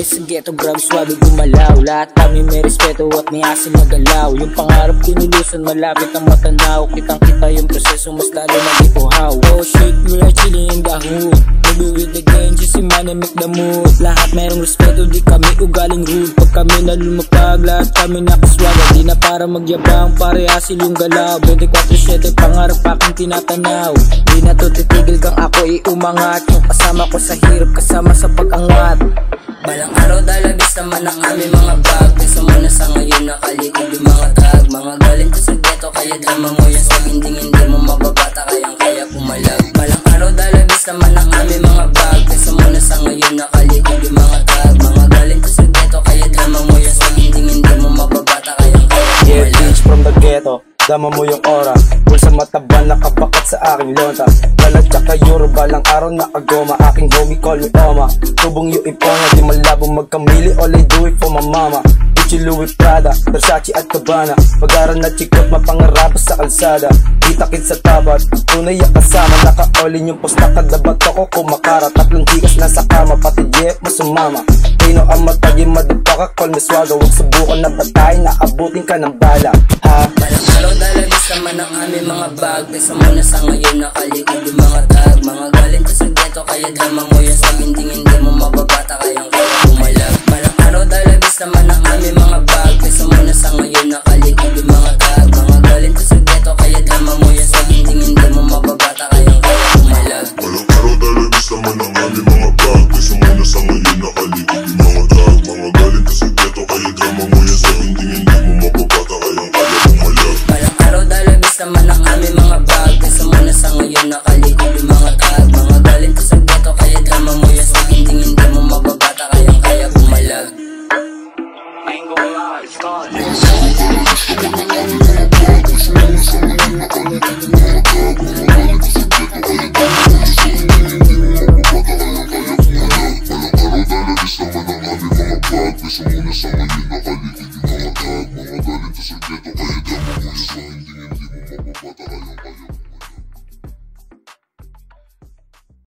sa ghetto, grabe swabe gumalaw. Lahat kami may respeto at may asim na galaw. Yung pangarap kinilusan, malapit ang matanaw. Kitang kita yung proseso, mas lalo nag-ipuhaw. Oh shit, we are chilling in the hood. Maybe with the gang, just si money make the mood. Lahat merong respeto, di kami ugaling rude. Pag kami na lumapag, lahat kami nakaswaga. Di na para magyabang, parehasil yung galaw. 24/7, pangarap aking tinatanaw. Di na to titigil kang ako iumangat. Yung kasama ko sa hirap, kasama sa pag-angat. Balang araw dalabis naman ang aming mga bag. Kaysa muna sa ngayon nakalikod yung mga tag. Mga galing to sa ghetto, kaya drama mo yan sa ginding. Hindi mo mababata, kayang kaya pumalag. Balang araw dalabis naman ang aming mga bag. Kaysa muna sa ngayon nakalikod yung mga tag. Mga galing to sa ghetto, kaya drama mo yan sa ginding. Hindi mo mababata, kayang kaya pumalag. Yeah, bitch from the ghetto, dama mo yung aura. Pulsa mataba, nakabakat sa aking lonta. Dalag tsaka euro, balang araw nakagoma. Aking homie call me Oma. Tubong yung ipona, di malabong magkamili. All I do it for my mama. Gucci, Louis, Prada, Versace at Cabana. Pag-aral na chikot, mapangarap sa kalsada. Di takit sa tabat, tunay ang kasama. Naka-all-in yung posta, kadabat ako kumakara. Tatlong gigas na sa kama, pati jeep mo sumama. Pino ang matagi, madupaka, call me swaga. Huwag subukan na batay, naabutin ka ng bala. Ha? Balang araw dalabis naman ang aming mga bag. Kaysa muna sa ngayon nakalikod yung mga tag. Mga galing to sa ghetto, kaya drama mo yan sa ginding. Hindi mo mababata, kayang kaya pumalag. Balang araw dalabis naman ang aming mga bag. Kaysa muna sa ngayon nakalikod yung mga tag. Mga galing to sa ghetto, kaya drama mo yan sa ginding. Hindi mo mababata, kayang kaya pumalag. Balang araw dalabis naman ang aming mga bag. Kaysa muna sa ngayon nakalikod yung mga tag. Mga galing to sa ghetto, kaya drama mo yan sa ginding. Hindi mo mababata, kayang kaya pumalag. Balang araw dalabis naman ang aming mga bag. Kaysa muna sa ngayon nakalikod yung mga tag. Mga galing to sa ghetto, kaya drama mo yan sa ginding. Hindi mo mababata, kayang kaya pumalag. Kaysa muna sa ngayon nakalikod yung mga tag. Mga galing to sa ghetto, kaya drama mo yan sa ginding. Hindi mo mababata, kayang kaya